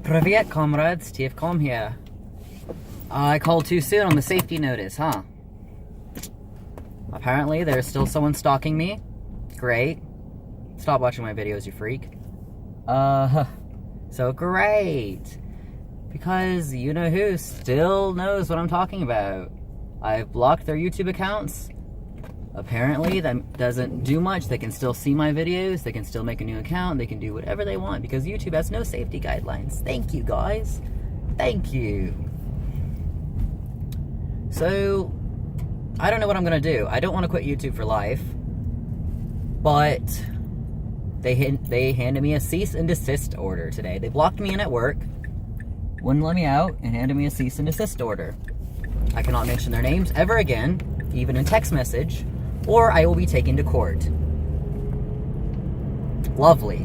Привет, comrades. TFCom here. I called too soon on the safety notice, huh? Apparently, there's still someone stalking me. Great. Stop watching my videos, you freak. So great. Because you-know-who still knows what I'm talking about. I've blocked their YouTube accounts. Apparently, that doesn't do much. They can still see my videos. They can still make a new account. They can do whatever they want because YouTube has no safety guidelines. Thank you, guys. Thank you. So, I don't know what I'm going to do. I don't want to quit YouTube for life. But they handed me a cease and desist order today. They blocked me in at work, wouldn't let me out, and handed me a cease and desist order. I cannot mention their names ever again, even in text message, or I will be taken to court. Lovely.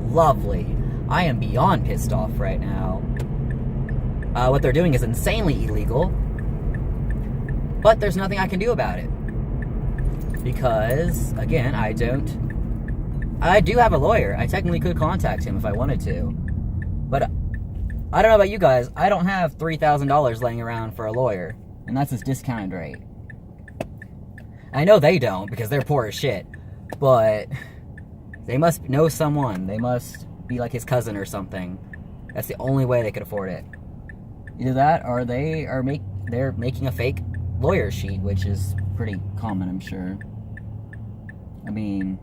Lovely. I am beyond pissed off right now. What they're doing is insanely illegal, but there's nothing I can do about it. Because, again, I do have a lawyer. I technically could contact him if I wanted to. But I don't know about you guys, I don't have $3,000 laying around for a lawyer. And that's his discounted rate. I know they don't, because they're poor as shit. But they must know someone. They must be like his cousin or something. That's the only way they could afford it. Either that, or they're making a fake lawyer sheet, which is pretty common, I'm sure. I mean,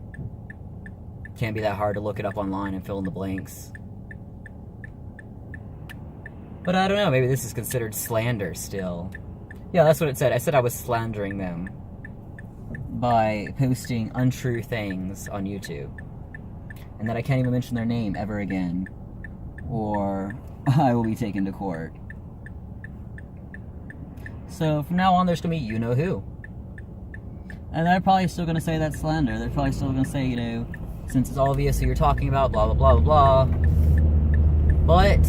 can't be that hard to look it up online and fill in the blanks. But I don't know, maybe this is considered slander still. Yeah, that's what it said. I said I was slandering them by posting untrue things on YouTube. And that I can't even mention their name ever again. Or I will be taken to court. So from now on, there's going to be you-know-who. And they're probably still going to say that's slander. They're probably still going to say, since it's obvious who you're talking about, blah, blah, blah, blah, blah. But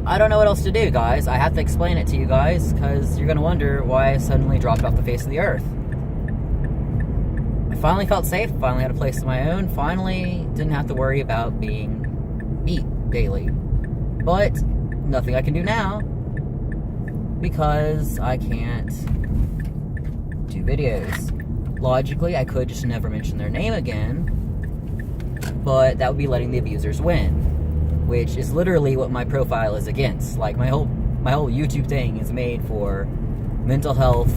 I don't know what else to do, guys. I have to explain it to you guys, because you're going to wonder why I suddenly dropped off the face of the earth. I finally felt safe, finally had a place of my own, finally didn't have to worry about being beat daily. But nothing I can do now, because I can't do videos. Logically, I could just never mention their name again, but that would be letting the abusers win, which is literally what my profile is against. Like, my whole YouTube thing is made for mental health,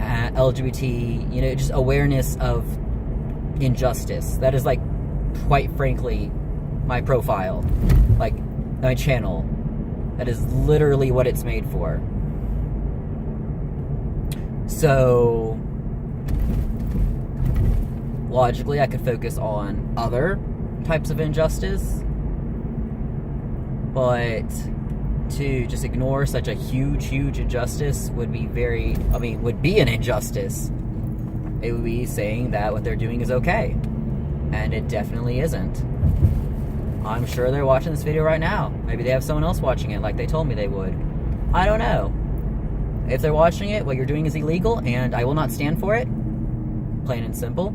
LGBT, just awareness of injustice. That is, like, quite frankly, my profile. Like, my channel. That is literally what it's made for. So, logically, I could focus on other types of injustice, but to just ignore such a huge, huge injustice would be would be an injustice. It would be saying that what they're doing is okay, and it definitely isn't. I'm sure they're watching this video right now. Maybe they have someone else watching it like they told me they would. I don't know. If they're watching it, what you're doing is illegal, and I will not stand for it. Plain and simple.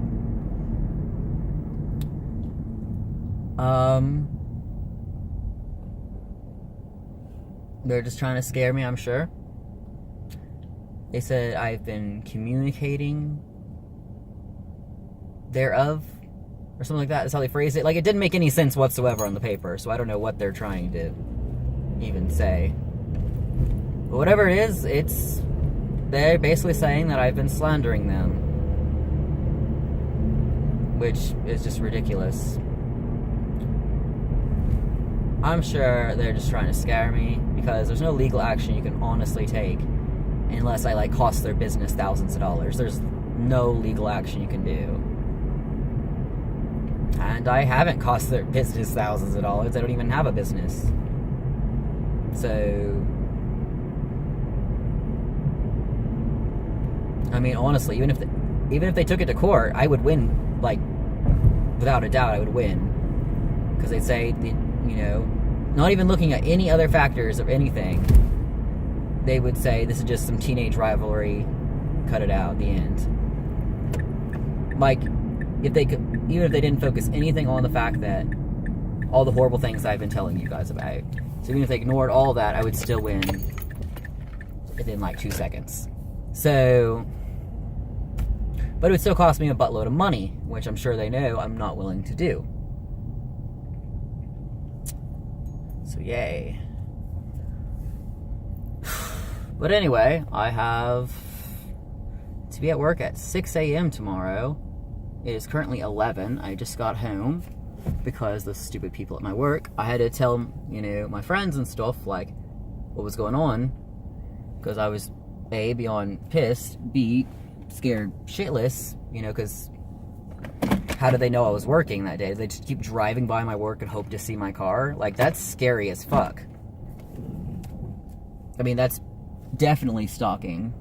They're just trying to scare me, I'm sure. They said I've been communicating thereof, or something like that. That's how they phrased it. Like, it didn't make any sense whatsoever on the paper, so I don't know what they're trying to even say. But whatever it is, they're basically saying that I've been slandering them, which is just ridiculous. I'm sure they're just trying to scare me, because there's no legal action you can honestly take unless I, cost their business thousands of dollars. There's no legal action you can do. And I haven't cost their business thousands of dollars. I don't even have a business. So, I mean, honestly, even if they took it to court, I would win, without a doubt, I would win. Because they'd say, not even looking at any other factors or anything, they would say this is just some teenage rivalry, cut it out at the end. If they could, even if they didn't focus anything on the fact that all the horrible things I've been telling you guys about. So even if they ignored all that, I would still win within like 2 seconds. So, but it would still cost me a buttload of money, which I'm sure they know I'm not willing to do. So yay. But anyway, I have to be at work at 6 a.m. tomorrow. It is currently 11. I just got home because the stupid people at my work. I had to tell, my friends and stuff, like, what was going on. Because I was, A, beyond pissed, B, scared shitless, because how did they know I was working that day? They just keep driving by my work and hope to see my car? Like, that's scary as fuck. I mean, that's definitely stalking.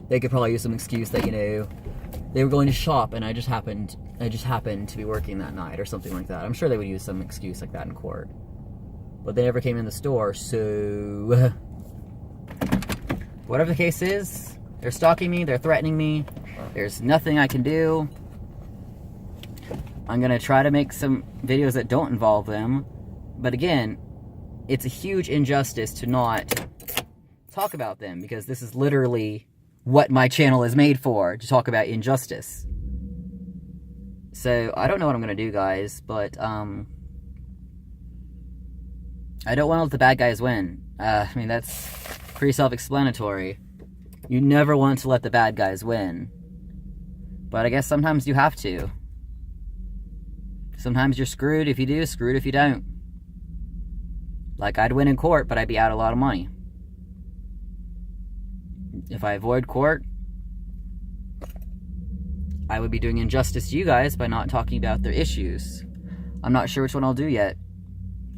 They could probably use some excuse that, they were going to shop and I just happened to be working that night or something like that. I'm sure they would use some excuse like that in court. But they never came in the store, so whatever the case is, they're stalking me, they're threatening me. There's nothing I can do. I'm gonna try to make some videos that don't involve them. But again, it's a huge injustice to not talk about them, because this is literally what my channel is made for, to talk about injustice. So, I don't know what I'm gonna do, guys, but, I don't want to let the bad guys win. I mean, that's pretty self-explanatory. You never want to let the bad guys win. But I guess sometimes you have to. Sometimes you're screwed if you do, screwed if you don't. Like, I'd win in court, but I'd be out a lot of money. If I avoid court, I would be doing injustice to you guys by not talking about their issues. I'm not sure which one I'll do yet.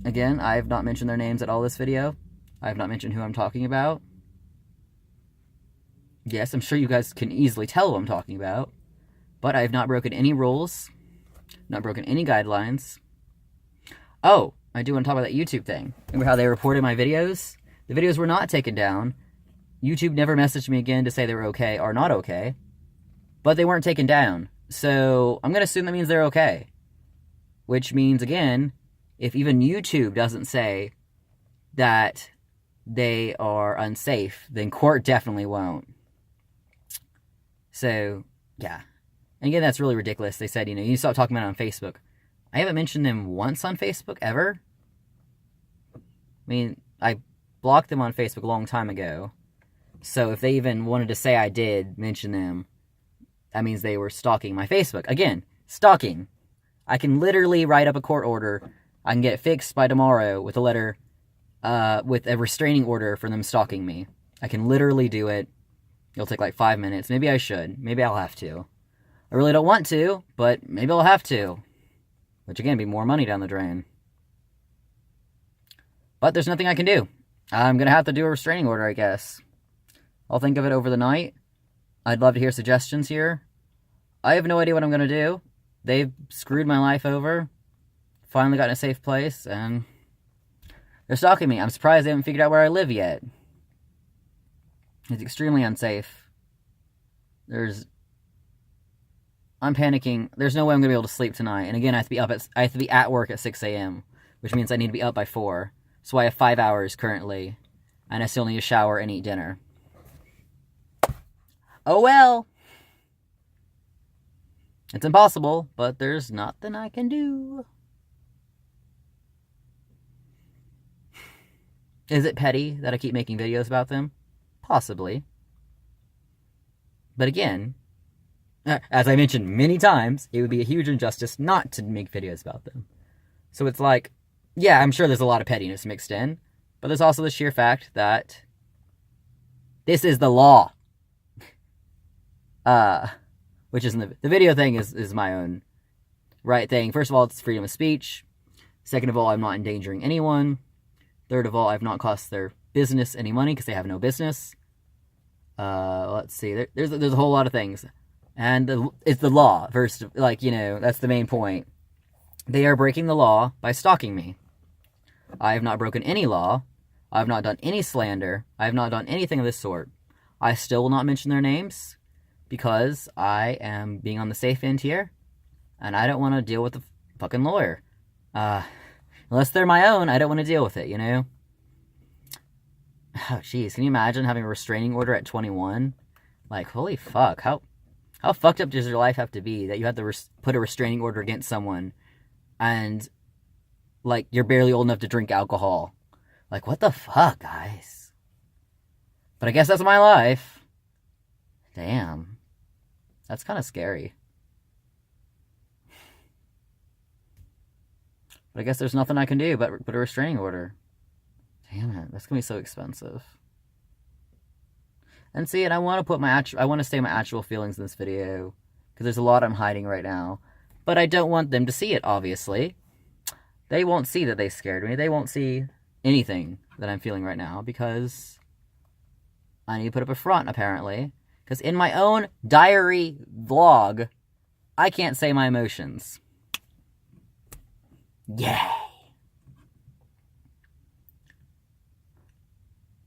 Again, I have not mentioned their names at all this video. I have not mentioned who I'm talking about. Yes, I'm sure you guys can easily tell who I'm talking about. But I have not broken any rules. Not broken any guidelines. Oh, I do want to talk about that YouTube thing. Remember how they reported my videos? The videos were not taken down. YouTube never messaged me again to say they were okay or not okay. But they weren't taken down. So, I'm going to assume that means they're okay. Which means, again, if even YouTube doesn't say that they are unsafe, then court definitely won't. So, yeah. And again, that's really ridiculous. They said, you stop talking about it on Facebook. I haven't mentioned them once on Facebook, ever. I mean, I blocked them on Facebook a long time ago. So if they even wanted to say I did mention them, that means they were stalking my Facebook. Again, stalking. I can literally write up a court order. I can get it fixed by tomorrow with a letter, with a restraining order for them stalking me. I can literally do it. It'll take like 5 minutes. Maybe I should. Maybe I'll have to. I really don't want to, but maybe I'll have to. Which again, be more money down the drain. But there's nothing I can do. I'm going to have to do a restraining order, I guess. I'll think of it over the night. I'd love to hear suggestions here. I have no idea what I'm going to do. They've screwed my life over. Finally got in a safe place, and they're stalking me. I'm surprised they haven't figured out where I live yet. It's extremely unsafe. I'm panicking. There's no way I'm going to be able to sleep tonight. And again, I have to be at work at 6 a.m., which means I need to be up by 4. So I have 5 hours currently, and I still need to shower and eat dinner. Oh well. It's impossible, but there's nothing I can do. Is it petty that I keep making videos about them? Possibly. But again, as I mentioned many times, it would be a huge injustice not to make videos about them. So it's like, yeah, I'm sure there's a lot of pettiness mixed in, but there's also the sheer fact that this is the law. Which isn't the video thing is my own right thing. First of all, it's freedom of speech. Second of all, I'm not endangering anyone. Third of all, I've not cost their business any money because they have no business. Let's see. There's a whole lot of things. And it's the law. First, that's the main point. They are breaking the law by stalking me. I have not broken any law. I have not done any slander. I have not done anything of this sort. I still will not mention their names because I am being on the safe end here. And I don't want to deal with the fucking lawyer. Unless they're my own, I don't want to deal with it, you know? Oh, jeez. Can you imagine having a restraining order at 21? Like, holy fuck. How fucked up does your life have to be that you have to put a restraining order against someone and, like, you're barely old enough to drink alcohol? Like, what the fuck, guys? But I guess that's my life. Damn. That's kind of scary. But I guess there's nothing I can do but put a restraining order. Damn it, that's gonna be so expensive. And see, and I want to stay my actual feelings in this video because there's a lot I'm hiding right now. But I don't want them to see it, obviously. They won't see that they scared me. They won't see anything that I'm feeling right now because I need to put up a front, apparently. Because in my own diary vlog, I can't say my emotions. Yay!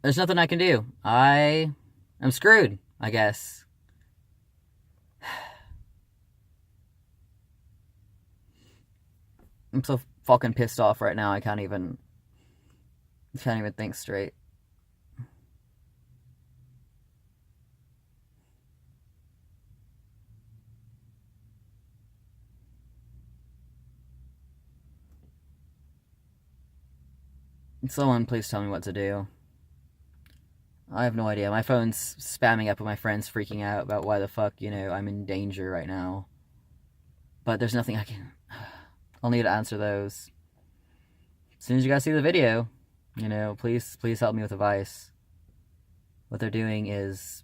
There's nothing I can do. I am screwed, I guess. I'm so fucking pissed off right now. I can't even think straight. Someone please tell me what to do. I have no idea. My phone's spamming up with my friends freaking out about why the fuck, you know, I'm in danger right now. But there's nothing I can... I'll need to answer those. As soon as you guys see the video, you know, please help me with advice. What they're doing is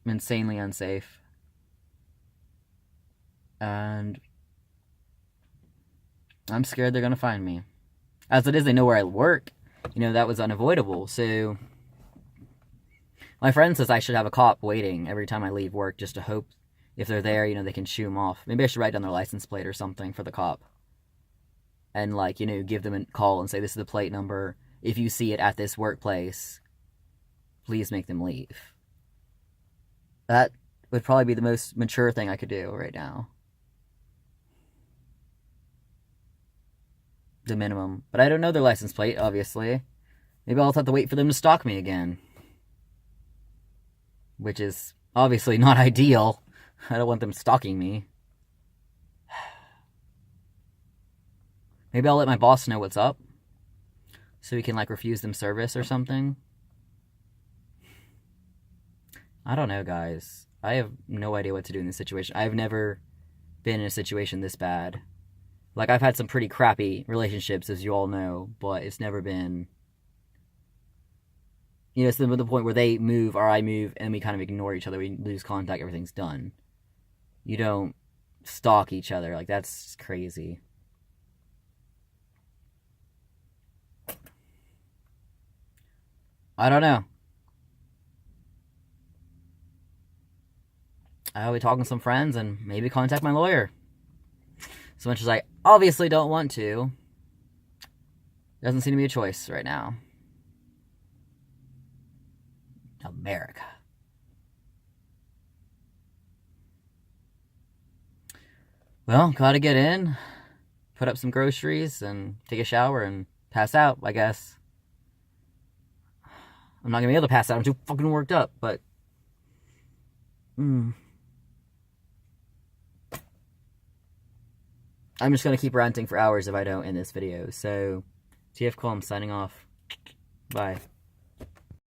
insanely unsafe. And I'm scared they're gonna find me. As it is, they know where I work. You know, that was unavoidable. So my friend says I should have a cop waiting every time I leave work just to hope if they're there, you know, they can shoo them off. Maybe I should write down their license plate or something for the cop. And, like, you know, give them a call and say, this is the plate number. If you see it at this workplace, please make them leave. That would probably be the most mature thing I could do right now. The minimum. But I don't know their license plate, obviously. Maybe I'll have to wait for them to stalk me again. Which is obviously not ideal. I don't want them stalking me. Maybe I'll let my boss know what's up. So he can, like, refuse them service or something. I don't know, guys. I have no idea what to do in this situation. I've never been in a situation this bad. Like, I've had some pretty crappy relationships, as you all know, but it's never been... You know, it's the point where they move or I move and we kind of ignore each other. We lose contact, everything's done. You don't stalk each other. Like, that's crazy. I don't know. I'll be talking to some friends and maybe contact my lawyer. As much as I obviously don't want to, doesn't seem to be a choice right now. America. Well, gotta get in, put up some groceries, and take a shower and pass out, I guess. I'm not gonna be able to pass out. I'm too fucking worked up, but... I'm just gonna keep ranting for hours if I don't in this video. So, TF Calm signing off. Bye.